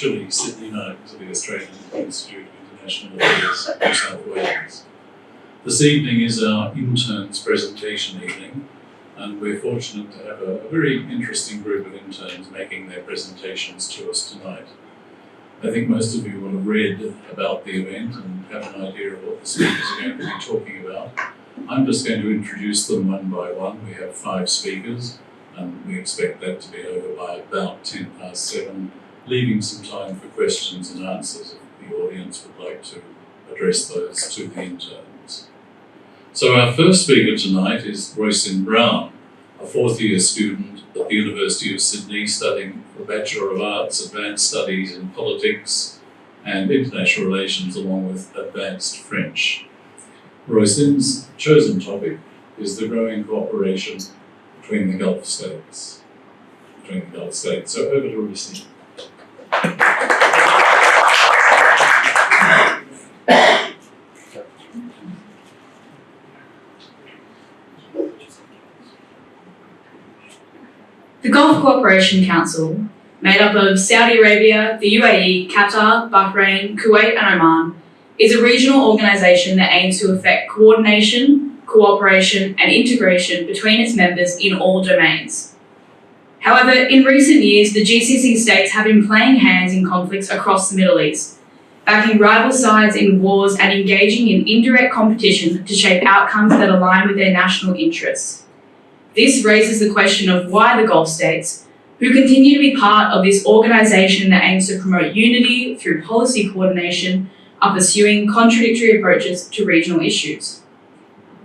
chilly Sydney night to the Australian Institute of International Affairs, New South Wales. This evening is our interns presentation evening, and we're fortunate to have a very interesting group of interns making their presentations to us tonight. I think most of you will have read about the event and have an idea of what the speakers are going to be talking about. I'm just going to introduce them one by one. We have 5 speakers, and we expect that to be over by about 7:10, leaving some time for questions and answers if the audience would like to address those to the interns. So our first speaker tonight is Roisin Browne, a 4th-year student at the University of Sydney studying for Bachelor of Arts, Advanced Studies in Politics and International Relations along with Advanced French. Roisin's chosen topic is the growing cooperation between the Gulf states. So over to Roisin. The Gulf Cooperation Council, made up of Saudi Arabia, the UAE, Qatar, Bahrain, Kuwait and Oman, is a regional organisation that aims to effect coordination, cooperation and integration between its members in all domains. However, in recent years, the GCC states have been playing hands in conflicts across the Middle East, backing rival sides in wars and engaging in indirect competition to shape outcomes that align with their national interests. This raises the question of why the Gulf states, who continue to be part of this organisation that aims to promote unity through policy coordination, are pursuing contradictory approaches to regional issues.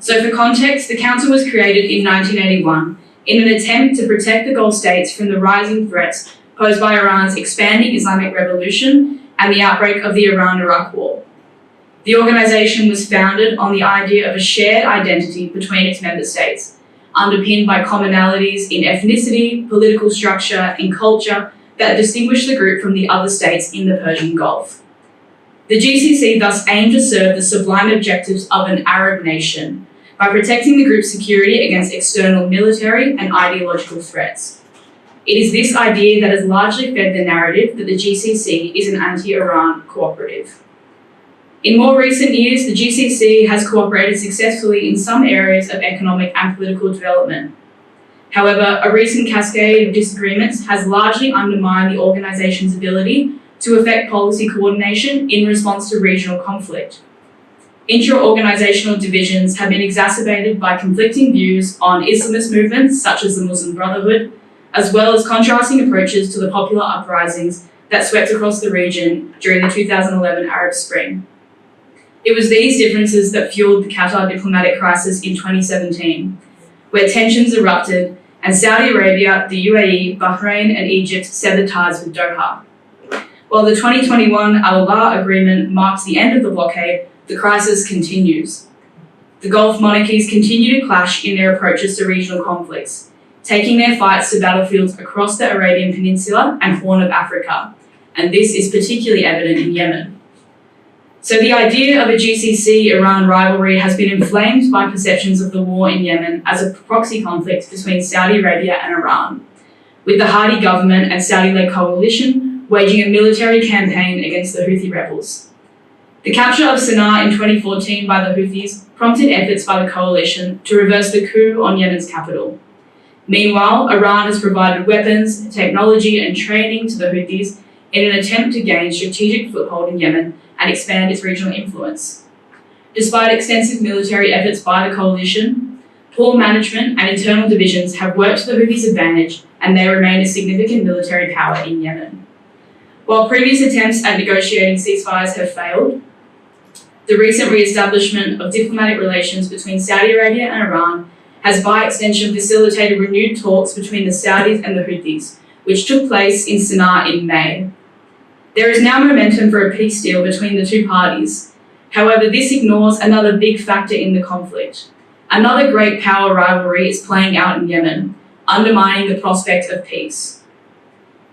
So for context, the Council was created in 1981 in an attempt to protect the Gulf states from the rising threats posed by Iran's expanding Islamic revolution and the outbreak of the Iran-Iraq War. The organisation was founded on the idea of a shared identity between its member states, underpinned by commonalities in ethnicity, political structure, and culture that distinguish the group from the other states in the Persian Gulf. The GCC thus aimed to serve the sublime objectives of an Arab nation by protecting the group's security against external military and ideological threats. It is this idea that has largely fed the narrative that the GCC is an anti-Iran cooperative. In more recent years, the GCC has cooperated successfully in some areas of economic and political development. However, a recent cascade of disagreements has largely undermined the organisation's ability to effect policy coordination in response to regional conflict. Intra-organisational divisions have been exacerbated by conflicting views on Islamist movements such as the Muslim Brotherhood, as well as contrasting approaches to the popular uprisings that swept across the region during the 2011 Arab Spring. It was these differences that fueled the Qatar diplomatic crisis in 2017, where tensions erupted and Saudi Arabia, the UAE, Bahrain and Egypt severed ties with Doha. While the 2021 Al-Ba agreement marks the end of the blockade, the crisis continues. The Gulf Monarchies continue to clash in their approaches to regional conflicts, taking their fights to battlefields across the Arabian Peninsula and Horn of Africa, and this is particularly evident in Yemen. So the idea of a GCC-Iran rivalry has been inflamed by perceptions of the war in Yemen as a proxy conflict between Saudi Arabia and Iran, with the Hadi government and Saudi-led coalition waging a military campaign against the Houthi rebels. The capture of Sana'a in 2014 by the Houthis prompted efforts by the coalition to reverse the coup on Yemen's capital. Meanwhile, Iran has provided weapons, technology and training to the Houthis in an attempt to gain strategic foothold in Yemen and expand its regional influence. Despite extensive military efforts by the coalition, poor management and internal divisions have worked to the Houthis' advantage and they remain a significant military power in Yemen. While previous attempts at negotiating ceasefires have failed, the recent re-establishment of diplomatic relations between Saudi Arabia and Iran has by extension facilitated renewed talks between the Saudis and the Houthis, which took place in Sana'a in May. There is now momentum for a peace deal between the two parties. However, this ignores another big factor in the conflict. Another great power rivalry is playing out in Yemen, undermining the prospect of peace.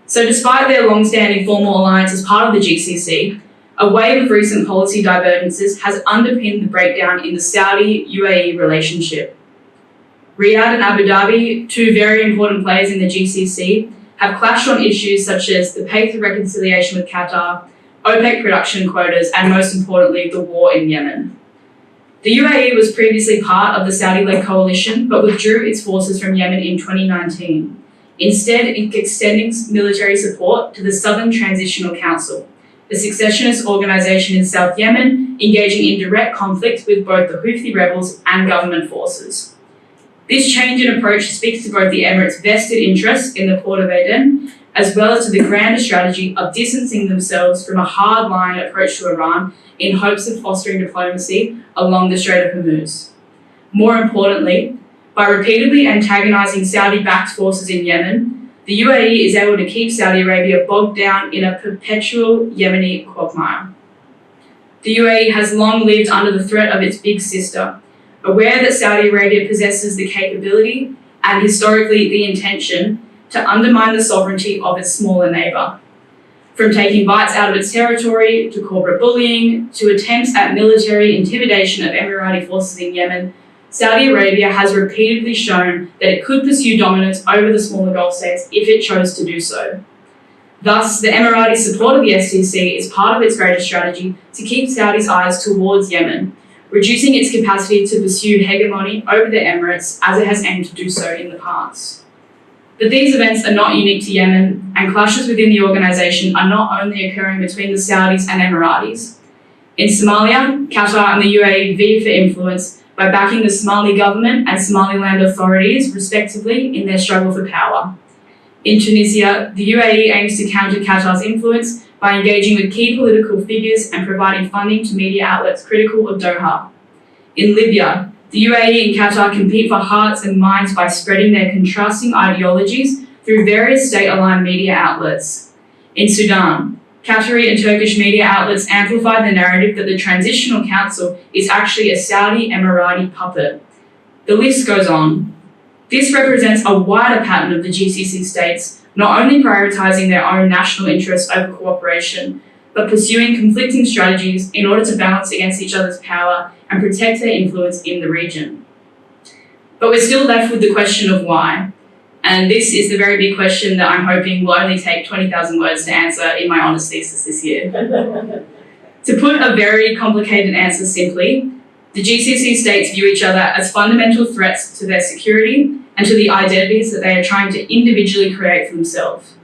So despite their long-standing formal alliance as part of the GCC, a wave of recent policy divergences has underpinned the breakdown in the Saudi-UAE relationship. Riyadh and Abu Dhabi, two very important players in the GCC, have clashed on issues such as the pay for reconciliation with Qatar, OPEC production quotas, and most importantly, the war in Yemen. The UAE was previously part of the Saudi-led coalition, but withdrew its forces from Yemen in 2019, instead extending military support to the Southern Transitional Council, a secessionist organisation in South Yemen engaging in direct conflict with both the Houthi rebels and government forces. This change in approach speaks to both the Emirates' vested interest in the Port of Aden, as well as to the grander strategy of distancing themselves from a hard-line approach to Iran in hopes of fostering diplomacy along the Strait of Hormuz. More importantly, by repeatedly antagonising Saudi-backed forces in Yemen, the UAE is able to keep Saudi Arabia bogged down in a perpetual Yemeni quagmire. The UAE has long lived under the threat of its big sister, aware that Saudi Arabia possesses the capability and historically the intention to undermine the sovereignty of its smaller neighbour. From taking bites out of its territory, to corporate bullying, to attempts at military intimidation of Emirati forces in Yemen, Saudi Arabia has repeatedly shown that it could pursue dominance over the smaller Gulf states if it chose to do so. Thus, the Emirati support of the STC is part of its greater strategy to keep Saudi's eyes towards Yemen, reducing its capacity to pursue hegemony over the Emirates as it has aimed to do so in the past. But these events are not unique to Yemen, and clashes within the organisation are not only occurring between the Saudis and Emiratis. In Somalia, Qatar and the UAE vie for influence by backing the Somali government and Somaliland authorities, respectively, in their struggle for power. In Tunisia, the UAE aims to counter Qatar's influence by engaging with key political figures and providing funding to media outlets critical of Doha. In Libya, the UAE and Qatar compete for hearts and minds by spreading their contrasting ideologies through various state-aligned media outlets. In Sudan, Qatari and Turkish media outlets amplify the narrative that the Transitional Council is actually a Saudi-Emirati puppet. The list goes on. This represents a wider pattern of the GCC states not only prioritising their own national interests over cooperation, but pursuing conflicting strategies in order to balance against each other's power and protect their influence in the region. But we're still left with the question of why. And this is the very big question that I'm hoping will only take 20,000 words to answer in my honours thesis this year. To put a very complicated answer simply, the GCC states view each other as fundamental threats to their security and to the identities that they are trying to individually create for themselves.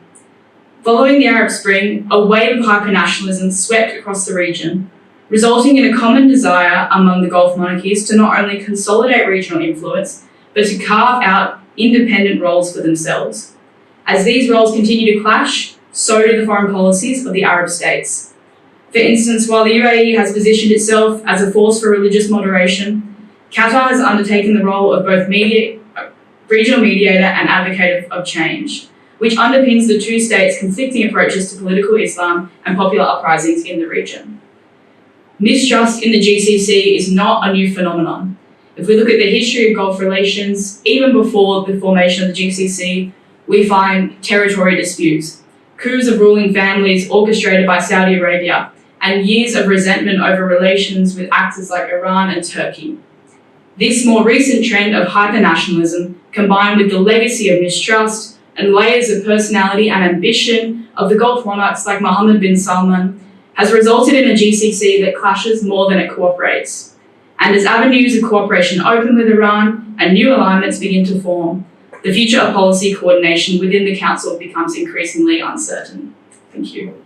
Following the Arab Spring, a wave of hypernationalism swept across the region, resulting in a common desire among the Gulf Monarchies to not only consolidate regional influence, but to carve out independent roles for themselves. As these roles continue to clash, so do the foreign policies of the Arab states. For instance, while the UAE has positioned itself as a force for religious moderation, Qatar has undertaken the role of both regional mediator and advocate of change, which underpins the two states' conflicting approaches to political Islam and popular uprisings in the region. Mistrust in the GCC is not a new phenomenon. If we look at the history of Gulf relations, even before the formation of the GCC, we find territory disputes, coups of ruling families orchestrated by Saudi Arabia, and years of resentment over relations with actors like Iran and Turkey. This more recent trend of hypernationalism, combined with the legacy of mistrust and layers of personality and ambition of the Gulf monarchs like Mohammed bin Salman, has resulted in a GCC that clashes more than it cooperates. And as avenues of cooperation open with Iran and new alignments begin to form, the future of policy coordination within the Council becomes increasingly uncertain. Thank you.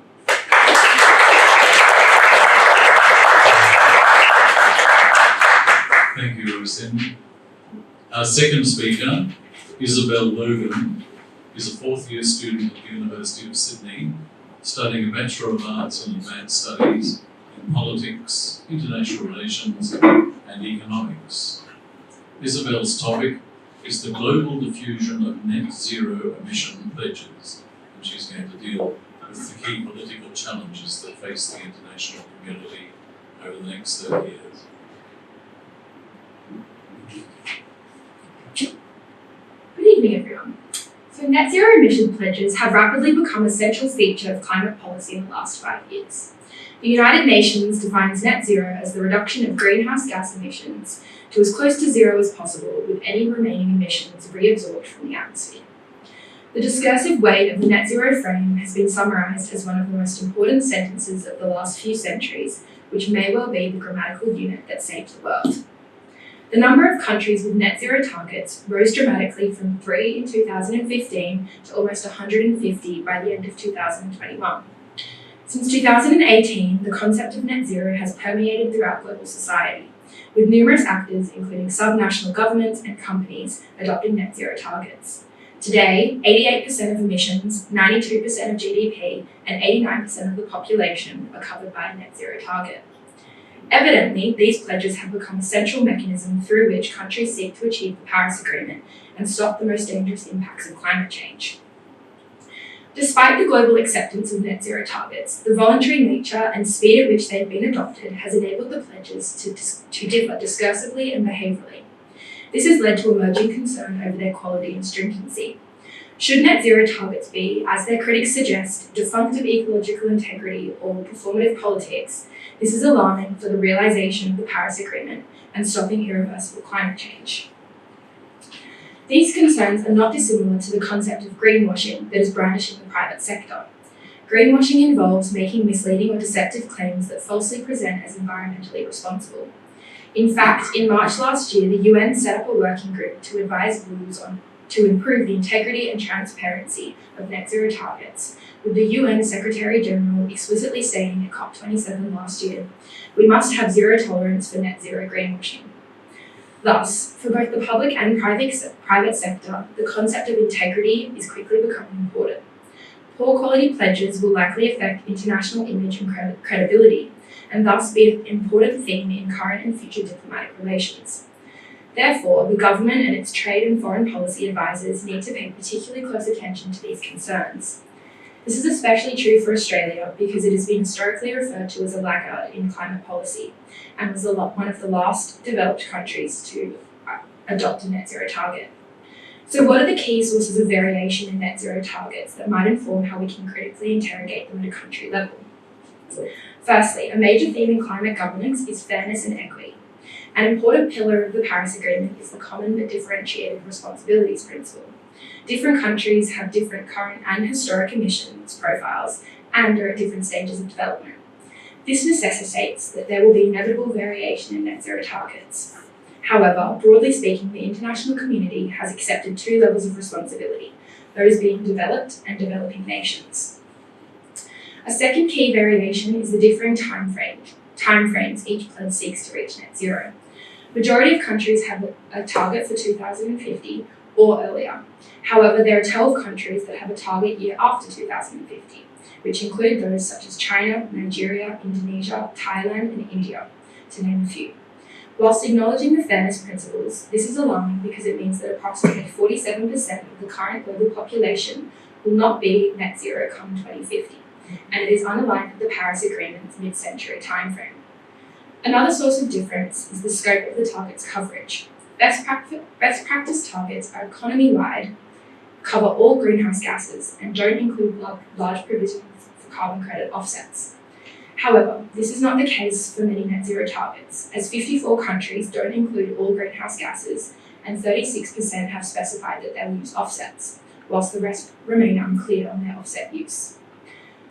Thank you, Roisin. Our second speaker, Isobel Logan, is a fourth-year student at the University of Sydney, studying a Bachelor of Arts and Advanced Studies in Politics, International Relations, and Economics. Isobel's topic is the global diffusion of net zero emission pledges, and she's going to deal with the key political challenges that face the international community over the next 30 years. Good evening, everyone. So net zero emission pledges have rapidly become a central feature of climate policy in the last 5 years. The United Nations defines net zero as the reduction of greenhouse gas emissions to as close to zero as possible, with any remaining emissions reabsorbed from the atmosphere. The discursive weight of the net zero frame has been summarised as one of the most important sentences of the last few centuries, which may well be the grammatical unit that saved the world. The number of countries with net zero targets rose dramatically from 3 in 2015 to almost 150 by the end of 2021. Since 2018, the concept of net zero has permeated throughout global society, with numerous actors, including subnational governments and companies, adopting net zero targets. Today, 88% of emissions, 92% of GDP, and 89% of the population are covered by a net zero target. Evidently, these pledges have become a central mechanism through which countries seek to achieve the Paris Agreement and stop the most dangerous impacts of climate change. Despite the global acceptance of net zero targets, the voluntary nature and speed at which they've been adopted has enabled the pledges to differ discursively and behaviourally. This has led to emerging concern over their quality and stringency. Should net zero targets be, as their critics suggest, defunct of ecological integrity or performative politics, this is alarming for the realisation of the Paris Agreement and stopping irreversible climate change. These concerns are not dissimilar to the concept of greenwashing that is brandished in the private sector. Greenwashing involves making misleading or deceptive claims that falsely present as environmentally responsible. In fact, in March last year, the UN set up a working group to advise rules to improve the integrity and transparency of net zero targets, with the UN Secretary General explicitly stating at COP27 last year, "We must have zero tolerance for net zero greenwashing." Thus, for both the public and private sector, the concept of integrity is quickly becoming important. Poor quality pledges will likely affect international image and credibility, and thus be an important theme in current and future diplomatic relations. Therefore, the government and its trade and foreign policy advisors need to pay particularly close attention to these concerns. This is especially true for Australia because it has been historically referred to as a laggard in climate policy and was one of the last developed countries to adopt a net zero target. So what are the key sources of variation in net zero targets that might inform how we can critically interrogate them at a country level? Firstly, a major theme in climate governance is fairness and equity. An important pillar of the Paris Agreement is the common but differentiated responsibilities principle. Different countries have different current and historic emissions profiles and are at different stages of development. This necessitates that there will be inevitable variation in net zero targets. However, broadly speaking, the international community has accepted two levels of responsibility, those being developed and developing nations. A second key variation is the differing timeframes each pledge seeks to reach net zero. Majority of countries have a target for 2050 or earlier. However, there are 12 countries that have a target year after 2050, which include those such as China, Nigeria, Indonesia, Thailand, and India, to name a few. Whilst acknowledging the fairness principles, this is alarming because it means that approximately 47% of the current global population will not be net zero come 2050, and it is unaligned with the Paris Agreement's mid-century timeframe. Another source of difference is the scope of the target's coverage. Best practice targets are economy-wide, cover all greenhouse gases, and don't include large provisions for carbon credit offsets. However, this is not the case for many net zero targets, as 54 countries don't include all greenhouse gases and 36% have specified that they'll use offsets, whilst the rest remain unclear on their offset use.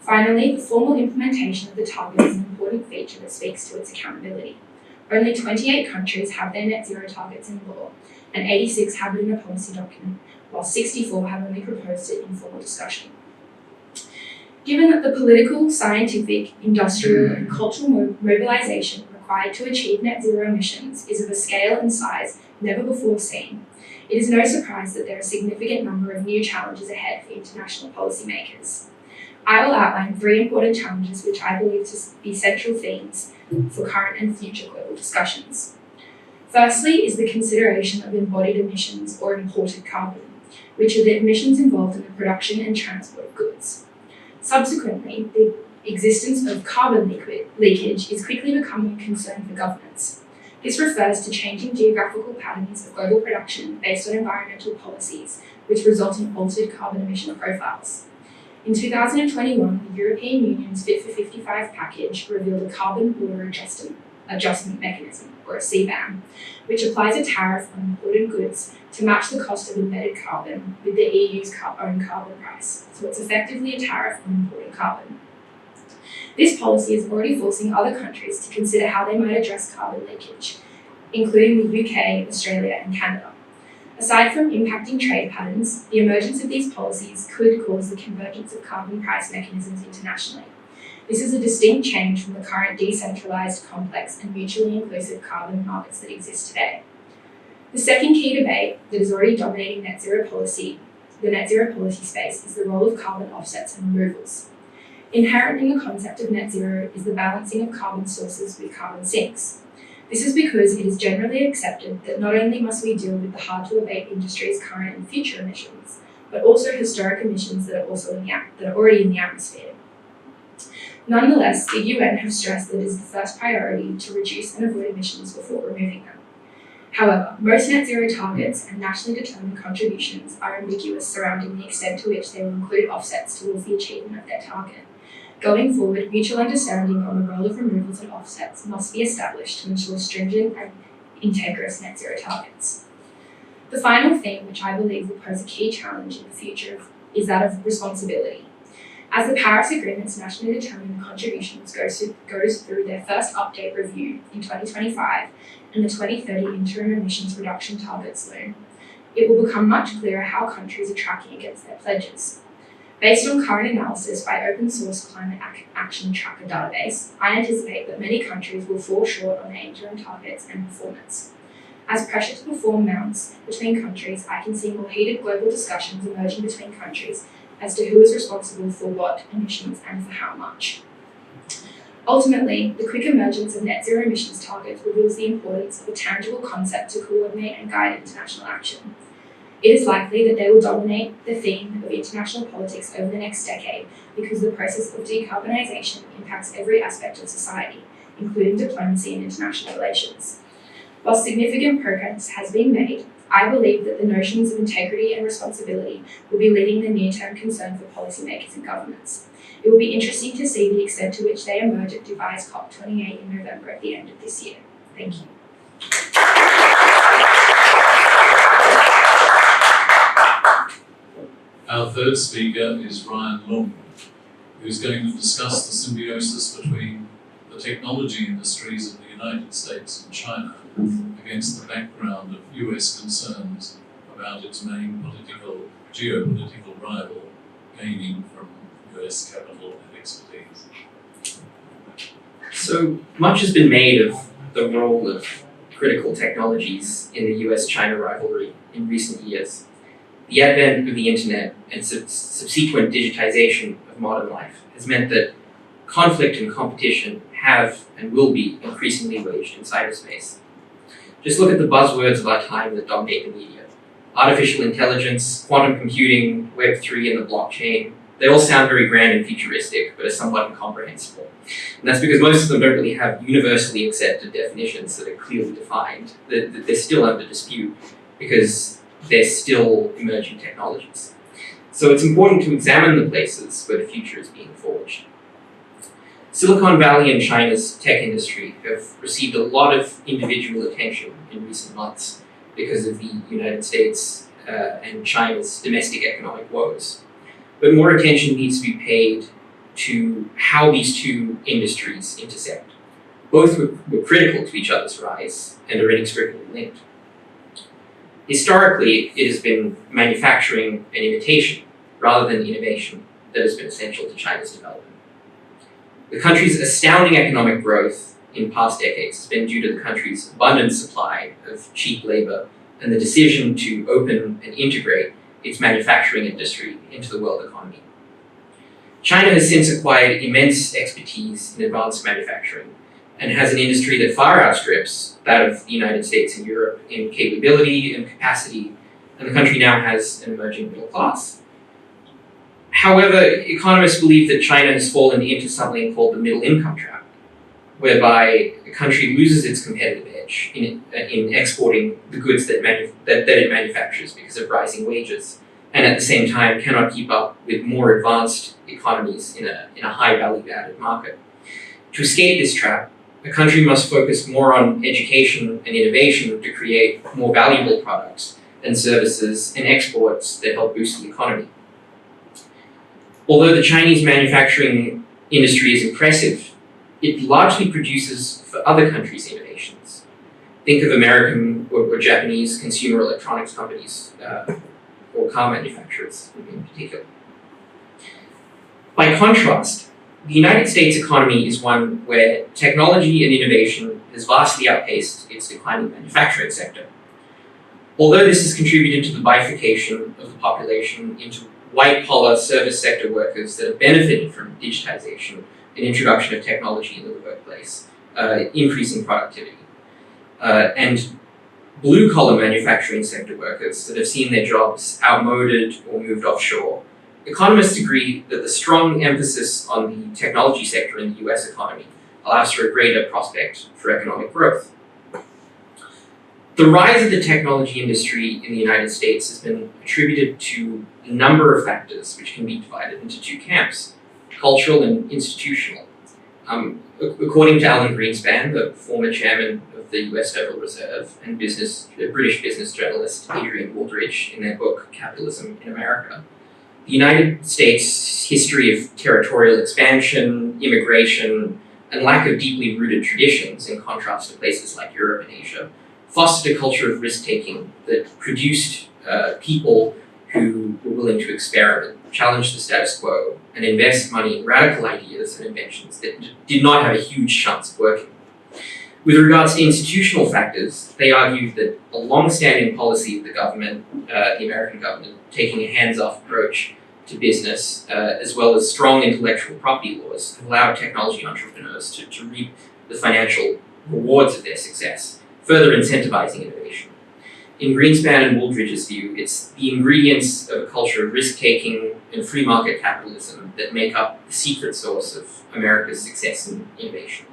Finally, the formal implementation of the target is an important feature that speaks to its accountability. Only 28 countries have their net zero targets in law, and 86 have it in a policy document, while 64 have only proposed it in formal discussion. Given that the political, scientific, industrial, and cultural mobilisation required to achieve net zero emissions is of a scale and size never before seen, it is no surprise that there are a significant number of new challenges ahead for international policymakers. I will outline 3 important challenges which I believe to be central themes for current and future global discussions. Firstly is the consideration of embodied emissions or imported carbon, which are the emissions involved in the production and transport of goods. Subsequently, the existence of carbon leakage is quickly becoming a concern for governments. This refers to changing geographical patterns of global production based on environmental policies, which result in altered carbon emission profiles. In 2021, the European Union's Fit for 55 package revealed a carbon border adjustment Adjustment Mechanism, or a CBAM, which applies a tariff on imported goods to match the cost of embedded carbon with the EU's own carbon price. So it's effectively a tariff on imported carbon. This policy is already forcing other countries to consider how they might address carbon leakage, including the UK, Australia, and Canada. Aside from impacting trade patterns, the emergence of these policies could cause the convergence of carbon price mechanisms internationally. This is a distinct change from the current decentralised, complex, and mutually inclusive carbon markets that exist today. The second key debate that is already dominating the net zero policy space, is the role of carbon offsets and removals. Inherent in the concept of net zero is the balancing of carbon sources with carbon sinks. This is because it is generally accepted that not only must we deal with the hard-to-abate industry's current and future emissions, but also historic emissions that are already in the atmosphere. Nonetheless, the UN have stressed that it is the first priority to reduce and avoid emissions before removing them. However, most net zero targets and nationally determined contributions are ambiguous surrounding the extent to which they will include offsets towards the achievement of their target. Going forward, mutual understanding on the role of removals and offsets must be established to ensure stringent and integrous net zero targets. The final theme, which I believe will pose a key challenge in the future, is that of responsibility. As the Paris Agreement's nationally determined contributions goes through their first update review in 2025 and the 2030 interim emissions reduction targets loom, it will become much clearer how countries are tracking against their pledges. Based on current analysis by open source climate action tracker database, I anticipate that many countries will fall short on their interim targets and performance. As pressure to perform mounts between countries, I can see more heated global discussions emerging between countries as to who is responsible for what emissions and for how much. Ultimately, the quick emergence of net zero emissions targets reveals the importance of a tangible concept to coordinate and guide international action. It is likely that they will dominate the theme of international politics over the next decade because the process of decarbonisation impacts every aspect of society, including diplomacy and international relations. While significant progress has been made, I believe that the notions of integrity and responsibility will be leading the near-term concern for policymakers and governments. It will be interesting to see the extent to which they emerge at Dubai's COP28 in November at the end of this year. Thank you. Our third speaker is Roisin Browne, who's going to discuss the symbiosis between the technology industries of the United States and China against the background of US concerns about its main geopolitical rival gaining from US capital and expertise. So much has been made of the role of critical technologies in the US-China rivalry in recent years. The advent of the internet and subsequent digitization of modern life has meant that conflict and competition have and will be increasingly waged in cyberspace. Just look at the buzzwords of our time that dominate the media. Artificial intelligence, quantum computing, Web3 and the blockchain. They all sound very grand and futuristic, but are somewhat incomprehensible. And that's because most of them don't really have universally accepted definitions that are clearly defined. They're still under dispute because they're still emerging technologies. So it's important to examine the places where the future is being forged. Silicon Valley and China's tech industry have received a lot of individual attention in recent months because of the United States and China's domestic economic woes. But more attention needs to be paid to how these two industries intersect. Both were critical to each other's rise and are inextricably linked. Historically, it has been manufacturing and imitation rather than innovation that has been essential to China's development. The country's astounding economic growth in past decades has been due to the country's abundant supply of cheap labor and the decision to open and integrate its manufacturing industry into the world economy. China has since acquired immense expertise in advanced manufacturing and has an industry that far outstrips that of the United States and Europe in capability and capacity, and the country now has an emerging middle class. However, economists believe that China has fallen into something called the middle income trap, whereby a country loses its competitive edge in exporting the goods that it manufactures because of rising wages, and at the same time cannot keep up with more advanced economies in a high value-added market. To escape this trap, A country must focus more on education and innovation to create more valuable products and services and exports that help boost the economy. Although the Chinese manufacturing industry is impressive, it largely produces for other countries' innovations. Think of American or Japanese consumer electronics companies or car manufacturers in particular. By contrast, the United States economy is one where technology and innovation has vastly outpaced its declining manufacturing sector. Although this has contributed to the bifurcation of the population into white-collar service sector workers that have benefited from digitization and introduction of technology in the workplace, increasing productivity, and blue-collar manufacturing sector workers that have seen their jobs outmoded or moved offshore, economists agree that the strong emphasis on the technology sector in the US economy allows for a greater prospect for economic growth. The rise of the technology industry in the United States has been attributed to a number of factors which can be divided into two camps: cultural and institutional. According to Alan Greenspan, the former chairman of the US Federal Reserve, and British business journalist Adrian Wooldridge in their book Capitalism in America, the United States' history of territorial expansion, immigration, and lack of deeply rooted traditions, in contrast to places like Europe and Asia, fostered a culture of risk-taking that produced people who were willing to experiment, challenge the status quo, and invest money in radical ideas and inventions that did not have a huge chance of working. With regards to institutional factors, they argued that a long-standing policy of the government, the American government, taking a hands-off approach to business, as well as strong intellectual property laws, have allowed technology entrepreneurs to reap the financial rewards of their success, further incentivizing innovation. In Greenspan and Wooldridge's view, it's the ingredients of a culture of risk-taking and free market capitalism that make up the secret source of America's success in innovation.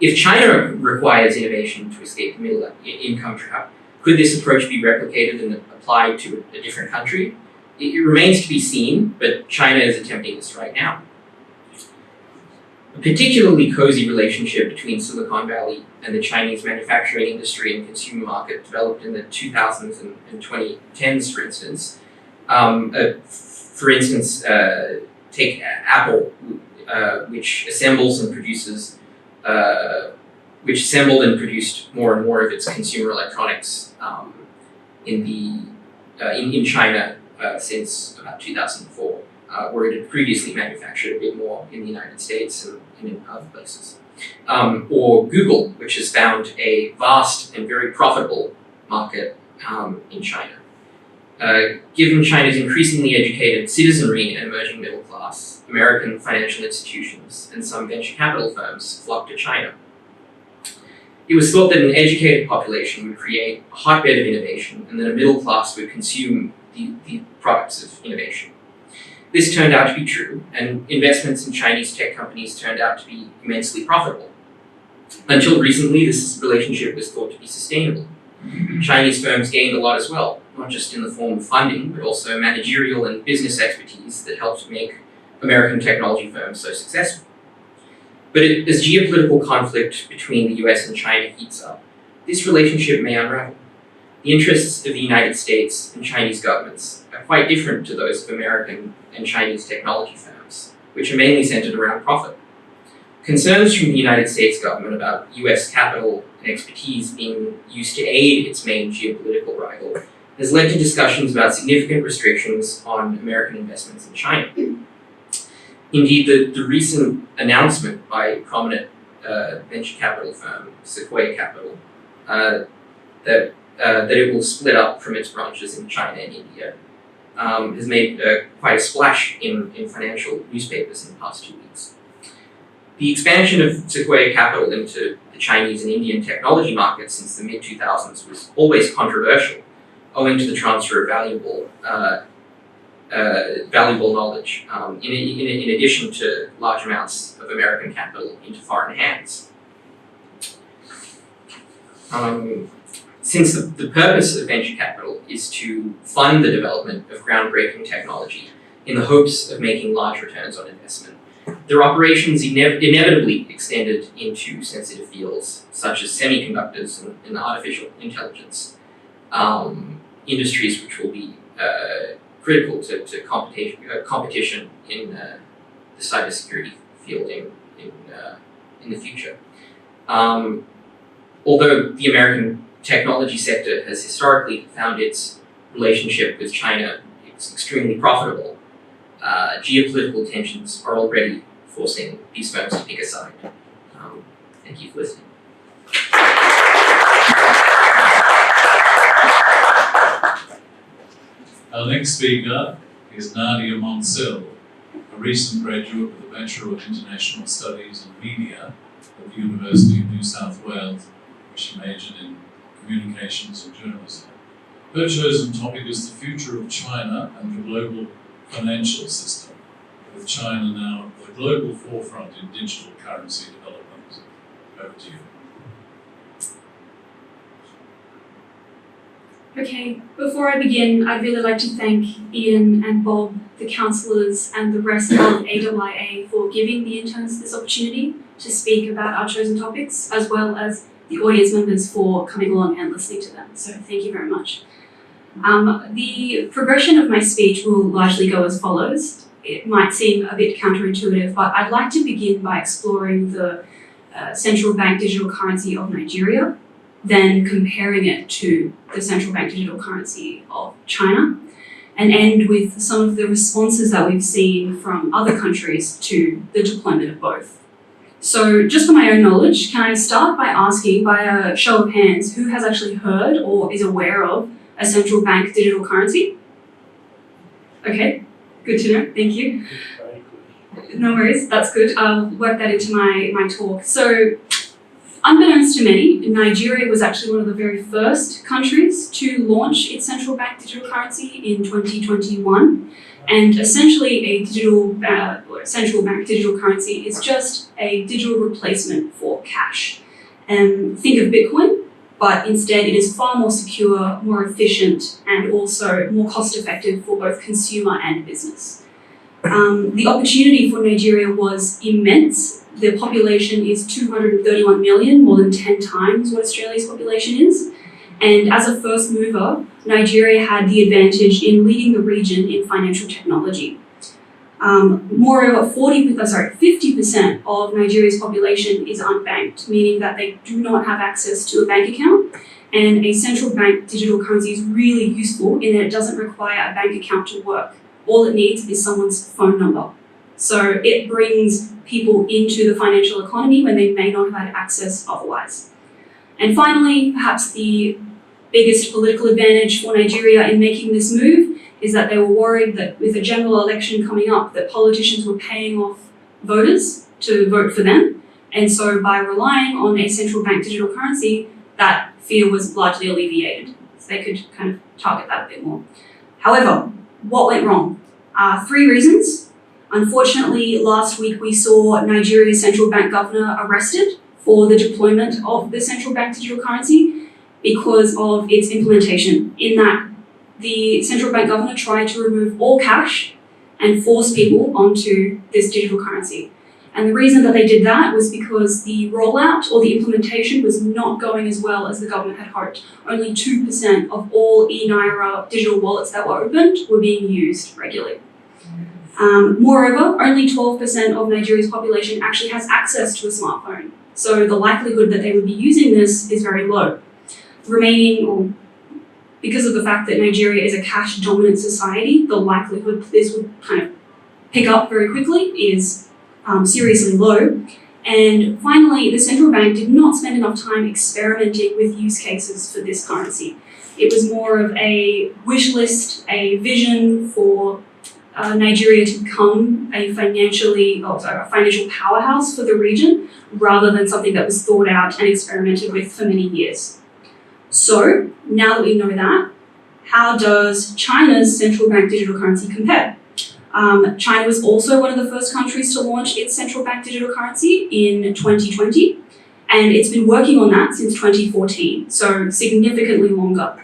If China requires innovation to escape the middle income trap, could this approach be replicated and applied to a different country? It remains to be seen, but China is attempting this right now. A particularly cozy relationship between Silicon Valley and the Chinese manufacturing industry and consumer market developed in the 2000s and 2010s, for instance. Take Apple, which assembled and produced more and more of its consumer electronics in China since about 2004. Where it had previously manufactured a bit more in the United States and in other places. Or Google, which has found a vast and very profitable market in China. Given China's increasingly educated citizenry and emerging middle class, American financial institutions and some venture capital firms flocked to China. It was thought that an educated population would create a hotbed of innovation and that a middle class would consume the products of innovation. This turned out to be true, and investments in Chinese tech companies turned out to be immensely profitable. Until recently, this relationship was thought to be sustainable. Chinese firms gained a lot as well, not just in the form of funding, but also managerial and business expertise that helped make American technology firms so successful. But as geopolitical conflict between the US and China heats up, this relationship may unravel. The interests of the United States and Chinese governments are quite different to those of American and Chinese technology firms, which are mainly centered around profit. Concerns from the United States government about US capital and expertise being used to aid its main geopolitical rival has led to discussions about significant restrictions on American investments in China. Indeed, the recent announcement by prominent venture capital firm Sequoia Capital that it will split up from its branches in China and India has made quite a splash in financial newspapers in the past 2 weeks. The expansion of Sequoia Capital into the Chinese and Indian technology markets since the mid-2000s was always controversial, owing to the transfer of valuable knowledge, in addition to large amounts of American capital into foreign hands. Since the purpose of venture capital is to fund the development of groundbreaking technology in the hopes of making large returns on investment, Their operations inevitably extended into sensitive fields such as semiconductors and artificial intelligence, industries which will be critical to competition in the cybersecurity field in the future. Although the American technology sector has historically found its relationship with China extremely profitable, geopolitical tensions are already forcing these firms to pick a side. Thank you for listening. Our next speaker is Nadia Monsil, a recent graduate with a Bachelor of International Studies in Media at the University of New South Wales, where she majored in communications and journalism. Her chosen topic is the future of China and the global financial system, with China now at the global forefront in digital currency development. Over to you. Okay, before I begin, I'd really like to thank Ian and Bob, the counsellors, and the rest of AIIA for giving the interns this opportunity to speak about our chosen topics, as well as the audience members for coming along and listening to them. So thank you very much. The progression of my speech will largely go as follows. It might seem a bit counterintuitive, but I'd like to begin by exploring the central bank digital currency of Nigeria, then comparing it to the central bank digital currency of China, and end with some of the responses that we've seen from other countries to the deployment of both. So just for my own knowledge, can I start by asking, by a show of hands, who has actually heard or is aware of a central bank digital currency? Okay, good to know, thank you. No worries, that's good. I'll work that into my talk. So, unbeknownst to many, Nigeria was actually one of the very first countries to launch its central bank digital currency in 2021. And essentially a digital central bank digital currency is just a digital replacement for cash. Think of Bitcoin, but instead it is far more secure, more efficient, and also more cost effective for both consumer and business. The opportunity for Nigeria was immense. The population is 231 million, more than 10 times what Australia's population is. And as a first mover, Nigeria had the advantage in leading the region in financial technology. Moreover, 50% of Nigeria's population is unbanked, meaning that they do not have access to a bank account. And a central bank digital currency is really useful in that it doesn't require a bank account to work. All it needs is someone's phone number. So it brings people into the financial economy when they may not have had access otherwise. And finally, perhaps the biggest political advantage for Nigeria in making this move is that they were worried that with a general election coming up, that politicians were paying off voters to vote for them. And so by relying on a central bank digital currency, that fear was largely alleviated. So they could kind of target that a bit more. However, what went wrong? 3 reasons. Unfortunately, last week we saw Nigeria's central bank governor arrested for the deployment of the central bank digital currency because of its implementation, in that the central bank governor tried to remove all cash and force people onto this digital currency. And the reason that they did that was because the rollout or the implementation was not going as well as the government had hoped. Only 2% of all e-Naira digital wallets that were opened were being used regularly. Moreover, only 12% of Nigeria's population actually has access to a smartphone. So the likelihood that they would be using this is very low. Because of the fact that Nigeria is a cash-dominant society, the likelihood this would kind of pick up very quickly is seriously low. And finally, the central bank did not spend enough time experimenting with use cases for this currency. It was more of a wish list, a vision for Nigeria to become a financial powerhouse for the region, rather than something that was thought out and experimented with for many years. So, now that we know that, how does China's central bank digital currency compare? China was also one of the first countries to launch its central bank digital currency in 2020, and it's been working on that since 2014, so significantly longer.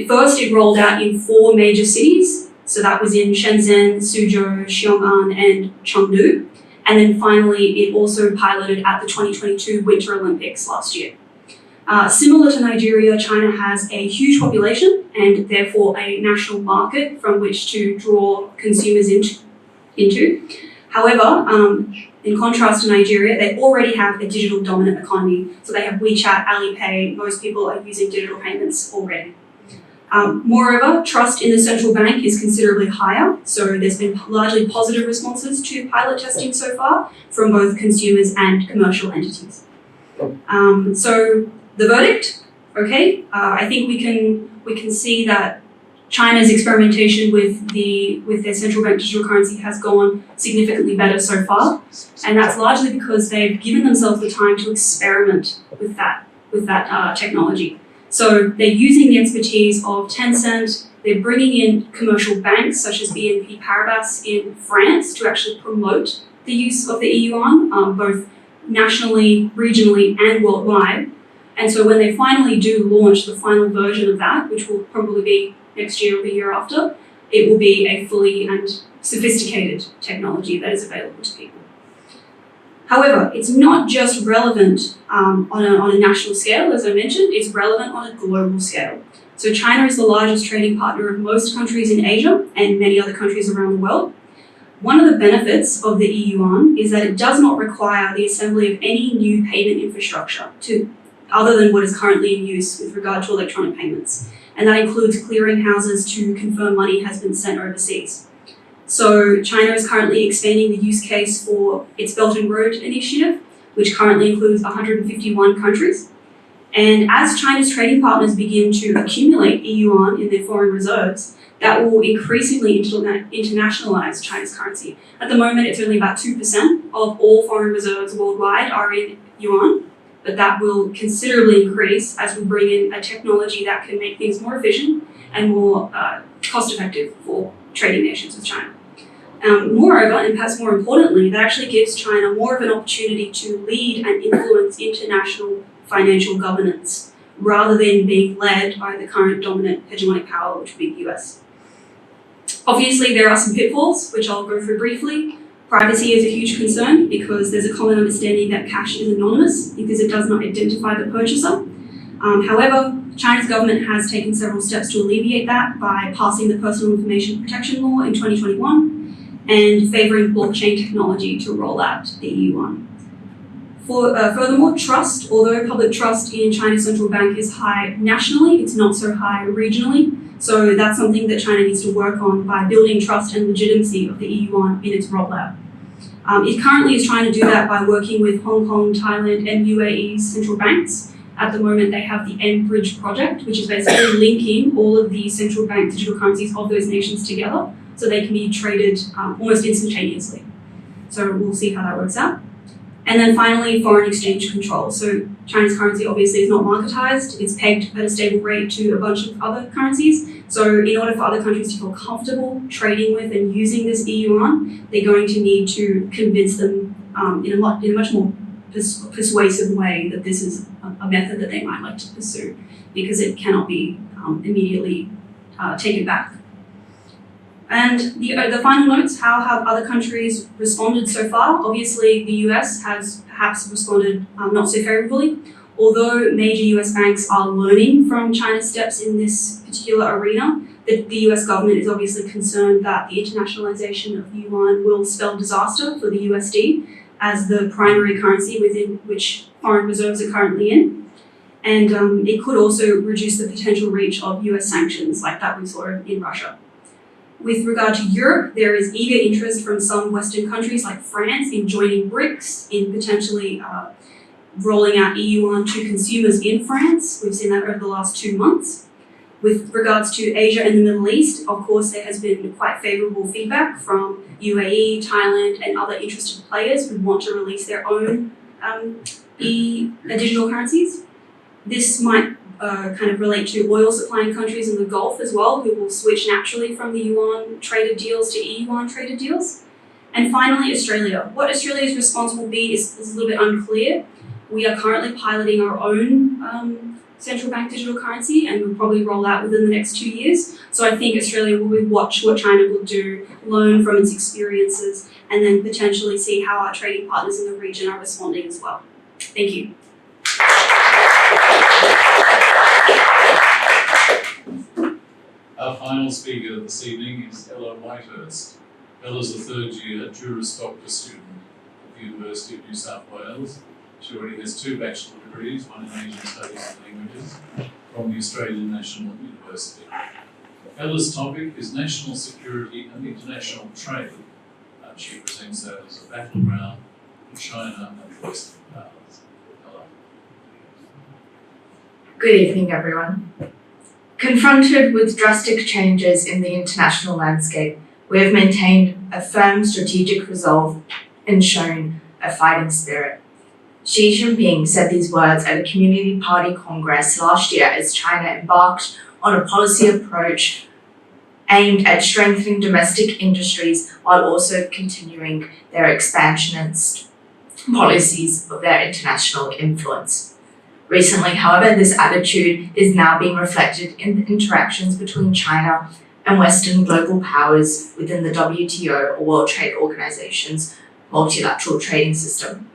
First, it rolled out in 4 major cities, so that was in Shenzhen, Suzhou, Xiong'an, and Chengdu. And then finally, it also piloted at the 2022 Winter Olympics last year. Similar to Nigeria, China has a huge population and therefore a national market from which to draw consumers into. However, in contrast to Nigeria, they already have a digital dominant economy. So they have WeChat, Alipay, most people are using digital payments already. Moreover, trust in the central bank is considerably higher. So there's been largely positive responses to pilot testing so far from both consumers and commercial entities. So the verdict, okay, I think we can see that China's experimentation with their central bank digital currency has gone significantly better so far, and that's largely because they've given themselves the time to experiment with that technology. So they're using the expertise of Tencent. They're bringing in commercial banks such as BNP Paribas in France to actually promote the use of the e-yuan, both nationally, regionally, and worldwide. And so when they finally do launch the final version of that, which will probably be next year or the year after, it will be a fully and sophisticated technology that is available to people. However, it's not just relevant on a national scale, as I mentioned, it's relevant on a global scale. So China is the largest trading partner of most countries in Asia and many other countries around the world. One of the benefits of the e-yuan is that it does not require the assembly of any new payment infrastructure other than what is currently in use with regard to electronic payments. And that includes clearing houses to confirm money has been sent overseas. So China is currently expanding the use case for its Belt and Road Initiative, which currently includes 151 countries. And as China's trading partners begin to accumulate e-yuan in their foreign reserves, that will increasingly internationalize China's currency. At the moment, it's only about 2% of all foreign reserves worldwide are in yuan, but that will considerably increase as we bring in a technology that can make things more efficient and more cost-effective for trading nations with China. Moreover, and perhaps more importantly, that actually gives China more of an opportunity to lead and influence international financial governance rather than being led by the current dominant hegemonic power, which would be the US. Obviously, there are some pitfalls, which I'll go through briefly. Privacy is a huge concern because there's a common understanding that cash is anonymous because it does not identify the purchaser. However, China's government has taken several steps to alleviate that by passing the Personal Information Protection Law in 2021 and favouring blockchain technology to roll out the e-yuan. Furthermore, trust, although public trust in China's central bank is high nationally, it's not so high regionally. So that's something that China needs to work on by building trust and legitimacy of the e-yuan in its rollout. It currently is trying to do that by working with Hong Kong, Thailand, and UAE's central banks. At the moment, they have the M-Bridge project, which is basically linking all of the central bank digital currencies of those nations together so they can be traded almost instantaneously. So we'll see how that works out. And then finally, foreign exchange control. So China's currency obviously is not marketized. It's pegged at a stable rate to a bunch of other currencies. So in order for other countries to feel comfortable trading with and using this e-yuan, they're going to need to convince them in a much more persuasive way that this is a method that they might like to pursue because it cannot be immediately taken back. And the final notes, how have other countries responded so far? Obviously, the US has perhaps responded not so favorably. Although major US banks are learning from China's steps in this particular arena, the US government is obviously concerned that the internationalization of yuan will spell disaster for the USD as the primary currency within which foreign reserves are currently in. And it could also reduce the potential reach of US sanctions like that we saw in Russia. With regard to Europe, there is eager interest from some Western countries like France in joining BRICS, in potentially rolling out e-yuan to consumers in France. We've seen that over the last 2 months. With regards to Asia and the Middle East, of course, there has been quite favourable feedback from UAE, Thailand, and other interested players who want to release their own digital currencies. This might kind of relate to oil supplying countries in the Gulf as well, who will switch naturally from the yuan traded deals to e-yuan traded deals. And finally, Australia. What Australia's response will be is a little bit unclear. We are currently piloting our own central bank digital currency and we'll probably roll out within the next 2 years. So I think Australia will watch what China will do, learn from its experiences, and then potentially see how our trading partners in the region are responding as well. Thank you. Our final speaker this evening is Ella Whitehurst. Ella's a third-year Juris Doctor student at the University of New South Wales. She already has 2 bachelor degrees, one in Asian Studies and Languages, from the Australian National University. Ella's topic is national security and international trade. She presents that as a battleground for China and the Western powers. Ella. Good evening, everyone. Confronted with drastic changes in the international landscape, we have maintained a firm strategic resolve and shown a fighting spirit. Xi Jinping said these words at a Community Party Congress last year as China embarked on a policy approach aimed at strengthening domestic industries while also continuing their expansionist policies of their international influence. Recently, however, this attitude is now being reflected in the interactions between China and Western global powers within the WTO, or World Trade Organization's multilateral trading system.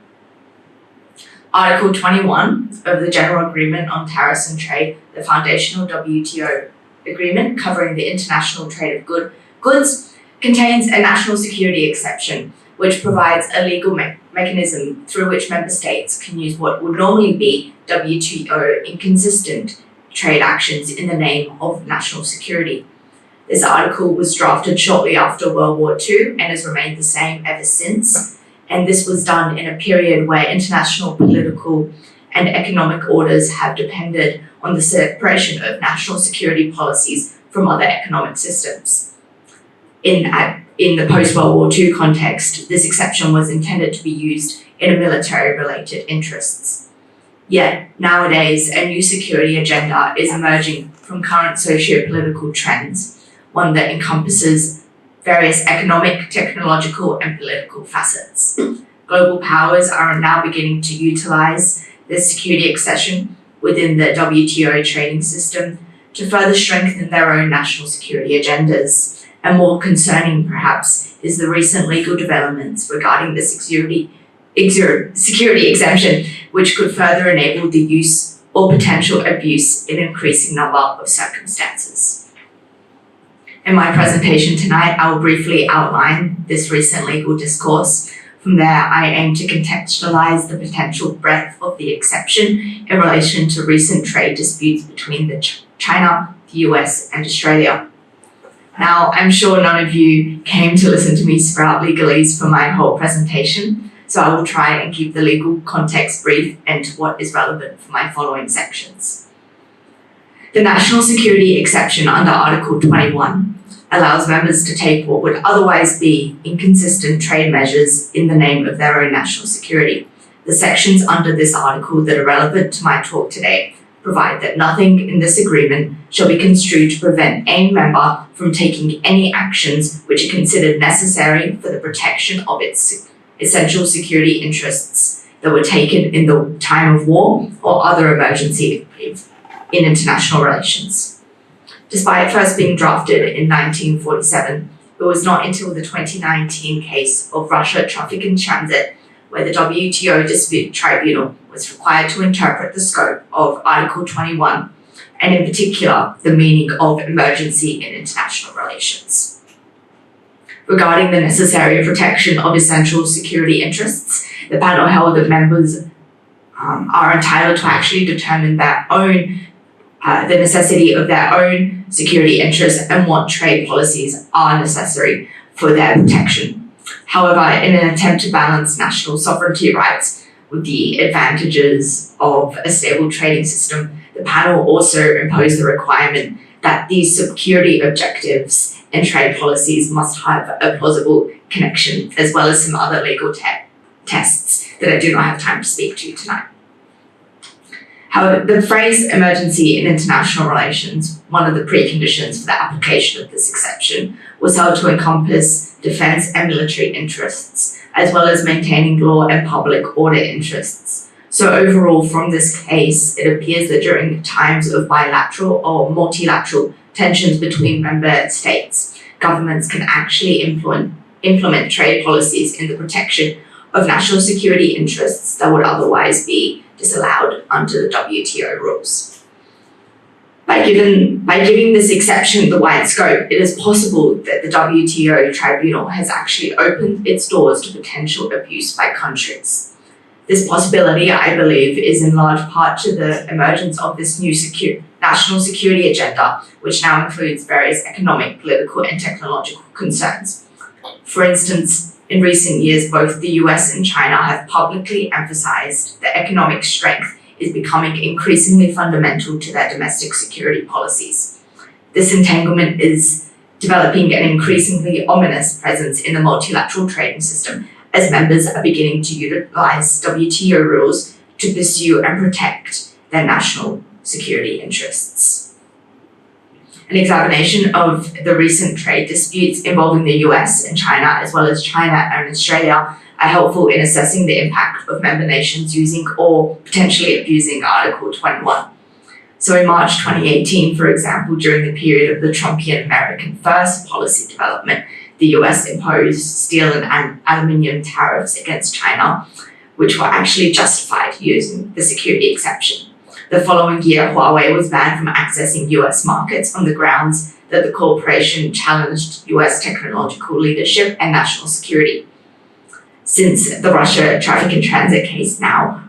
Article 21 of the General Agreement on Tariffs and Trade, the foundational WTO agreement covering the international trade of goods, contains a national security exception, which provides a legal mechanism through which member states can use what would normally be WTO inconsistent trade actions in the name of national security. This article was drafted shortly after World War II and has remained the same ever since. And this was done in a period where international political and economic orders have depended on the separation of national security policies from other economic systems. In the post-World War II context, this exception was intended to be used in military-related interests. Yet, nowadays, a new security agenda is emerging from current socio-political trends, one that encompasses various economic, technological, and political facets. Global powers are now beginning to utilize this security exception within the WTO trading system to further strengthen their own national security agendas. And more concerning, perhaps, is the recent legal developments regarding the security exemption, which could further enable the use or potential abuse in an increasing number of circumstances. In my presentation tonight, I will briefly outline this recent legal discourse. From there, I aim to contextualize the potential breadth of the exception in relation to recent trade disputes between China, the US, and Australia. Now, I'm sure none of you came to listen to me sprout legalese for my whole presentation, so I will try and keep the legal context brief and to what is relevant for my following sections. The national security exception under Article 21 allows members to take what would otherwise be inconsistent trade measures in the name of their own national security. The sections under this article that are relevant to my talk today provide that nothing in this agreement shall be construed to prevent any member from taking any actions which are considered necessary for the protection of its essential security interests that were taken in the time of war or other emergency in international relations. Despite first being drafted in 1947, it was not until the 2019 case of Russia traffic in transit where the WTO Dispute Tribunal was required to interpret the scope of Article 21, and in particular, the meaning of emergency in international relations. Regarding the necessary protection of essential security interests, the panel held that members are entitled to actually determine their own the necessity of their own security interests and what trade policies are necessary for their protection. However, in an attempt to balance national sovereignty rights with the advantages of a stable trading system, the panel also imposed the requirement that these security objectives and trade policies must have a plausible connection, as well as some other legal tests that I do not have time to speak to tonight. However, the phrase emergency in international relations, one of the preconditions for the application of this exception, was held to encompass defence and military interests, as well as maintaining law and public order interests. So overall, from this case, it appears that during times of bilateral or multilateral tensions between member states, governments can actually implement trade policies in the protection of national security interests that would otherwise be disallowed under the WTO rules. By giving this exception the wide scope, it is possible that the WTO tribunal has actually opened its doors to potential abuse by countries. This possibility, I believe, is in large part to the emergence of this new national security agenda, which now includes various economic, political, and technological concerns. For instance, in recent years, both the US and China have publicly emphasized that economic strength is becoming increasingly fundamental to their domestic security policies. This entanglement is developing an increasingly ominous presence in the multilateral trading system as members are beginning to utilize WTO rules to pursue and protect their national security interests. An examination of the recent trade disputes involving the US and China, as well as China and Australia, are helpful in assessing the impact of member nations using or potentially abusing Article 21. So in March 2018, for example, during the period of the Trumpian American First policy development, the US imposed steel and aluminium tariffs against China, which were actually justified using the security exception. The following year, Huawei was banned from accessing US markets on the grounds that the corporation challenged US technological leadership and national security. Since the Russia traffic in transit case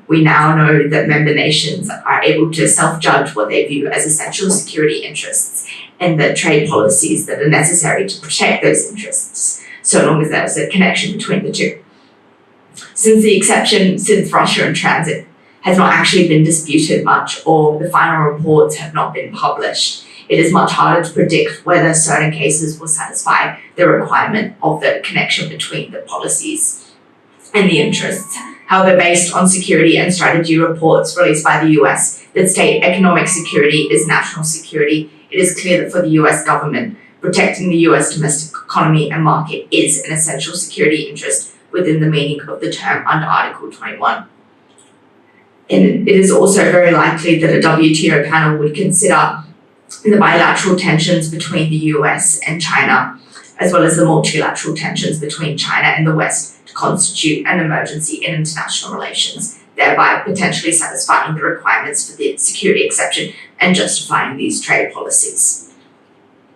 we now know that member nations are able to self-judge what they view as essential security interests and the trade policies that are necessary to protect those interests, so long as there's a connection between the two. Since Russia in transit has not actually been disputed much, or the final reports have not been published, it is much harder to predict whether certain cases will satisfy the requirement of the connection between the policies and the interests. However, based on security and strategy reports released by the US that state economic security is national security, it is clear that for the US government, protecting the US domestic economy and market is an essential security interest within the meaning of the term under Article 21. And it is also very likely that a WTO panel would consider the bilateral tensions between the US and China, as well as the multilateral tensions between China and the West, to constitute an emergency in international relations, thereby potentially satisfying the requirements for the security exception and justifying these trade policies.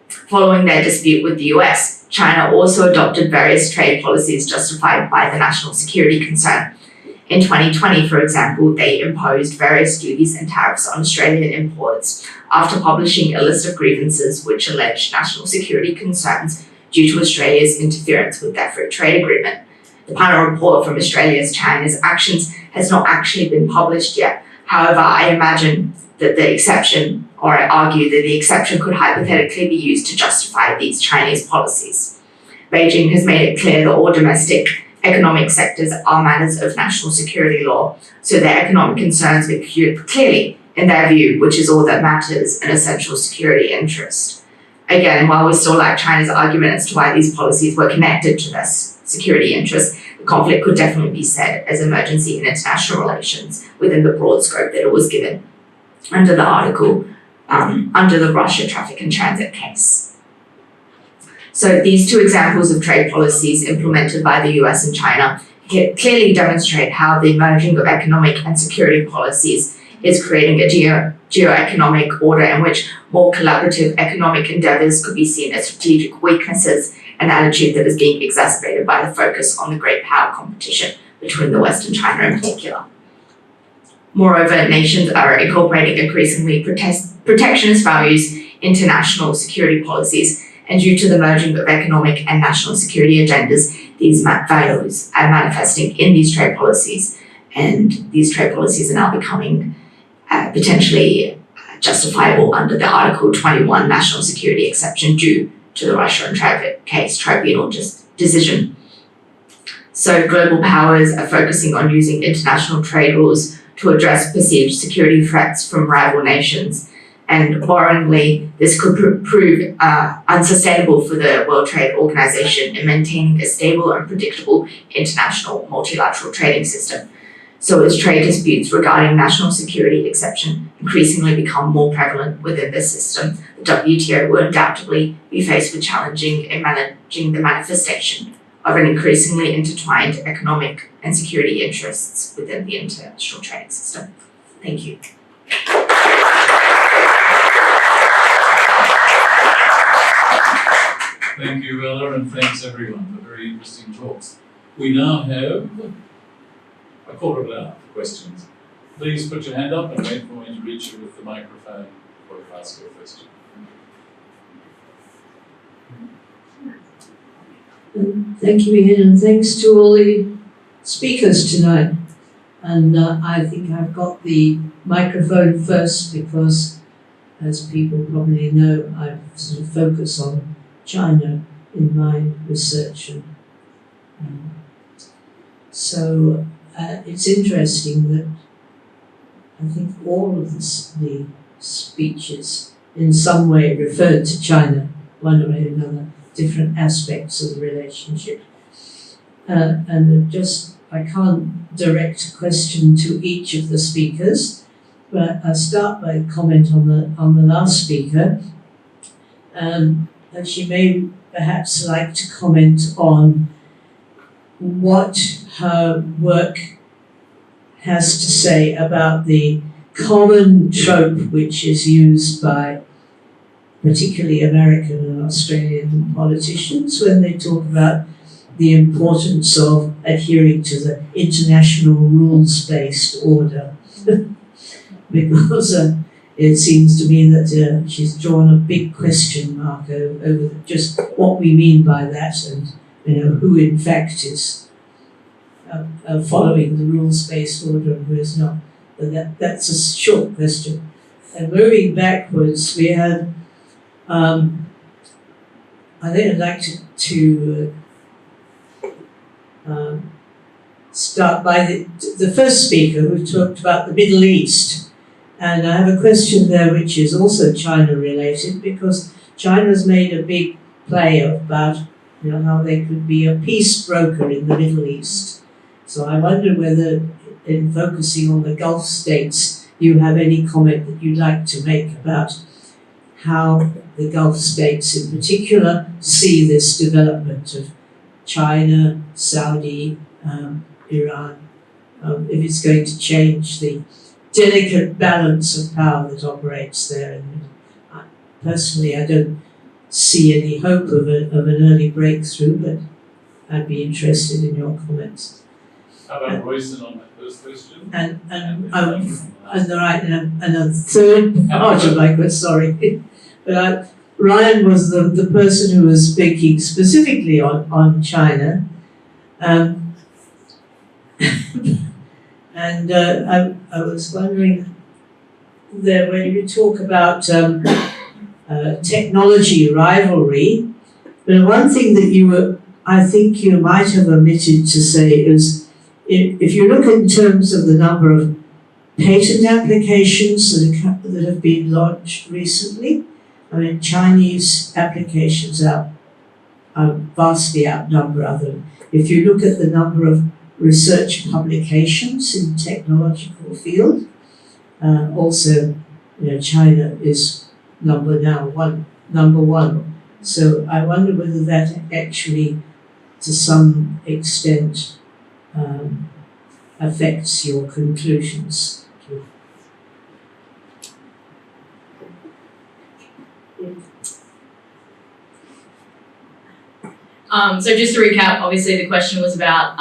Following their dispute with the US, China also adopted various trade policies justified by the national security concern. In 2020, for example, they imposed various duties and tariffs on Australian imports after publishing a list of grievances which alleged national security concerns due to Australia's interference with their free trade agreement. The panel report from Australia's China's actions has not actually been published yet. However, I imagine that the exception, or I argue that the exception could hypothetically be used to justify these Chinese policies. Beijing has made it clear that all domestic economic sectors are matters of national security law, so their economic concerns are viewed clearly, in their view, which is all that matters, an essential security interest. Again, while we still like China's argument as to why these policies were connected to their security interests, the conflict could definitely be said as emergency in international relations within the broad scope that it was given under the article, under the Russia traffic and transit case. So these two examples of trade policies implemented by the US and China clearly demonstrate how the merging of economic and security policies is creating a geo-economic order in which more collaborative economic endeavours could be seen as strategic weaknesses, an attitude that is being exacerbated by the focus on the great power competition between the West and China in particular. Moreover, nations are incorporating increasingly protectionist values into national security policies, and due to the merging of economic and national security agendas, these values are manifesting in these trade policies, and these trade policies are now becoming potentially justifiable under the Article 21 national security exception due to the Russia and traffic case tribunal decision. So global powers are focusing on using international trade rules to address perceived security threats from rival nations. And worryingly, this could prove unsustainable for the World Trade Organization in maintaining a stable and predictable international multilateral trading system. So as trade disputes regarding national security exception increasingly become more prevalent within the system, the WTO will undoubtedly be faced with challenging in managing the manifestation of an increasingly intertwined economic and security interests within the international trading system. Thank you. Thank you, Ella, and thanks everyone for very interesting talks. We now have a quarter of an hour for questions. Please put your hand up and wait for me to reach you with the microphone before you ask your question. Thank you, Ian, and thanks to all the speakers tonight. And I think I've got the microphone first because, as people probably know, I sort of focus on China in my research. And so it's interesting that I think all of the speeches in some way referred to China, one way or another, different aspects of the relationship. And I can't direct a question to each of the speakers, but I'll start by a comment on the last speaker. And she may perhaps like to comment on what her work has to say about the common trope which is used by particularly American and Australian politicians when they talk about the importance of adhering to the international rules-based order. Because it seems to me that she's drawn a big question mark over just what we mean by that, and who in fact is following the rules-based order and who is not. But that's a short question. And moving backwards, we had I think I'd like to start by the first speaker who talked about the Middle East. And I have a question there which is also China related, because China's made a big play about how they could be a peace broker in the Middle East. So I wonder whether, in focusing on the Gulf states, you have any comment that you'd like to make about how the Gulf states in particular see this development of China, Saudi, Iran, if it's going to change the delicate balance of power that operates there. And personally, I don't see any hope of an early breakthrough, but I'd be interested in your comments. How about Roisin on that first question? And a third part of my question, sorry. But Ryan was the person who was speaking specifically on China. And I was wondering that when you talk about technology rivalry, but one thing that I think you might have omitted to say is, if you look in terms of the number of patent applications that have been launched recently, I mean, Chinese applications vastly outnumber other. If you look at the number of research publications in technological field, also, China is number one. So I wonder whether that actually, to some extent, affects your conclusions. So just to recap, obviously the question was about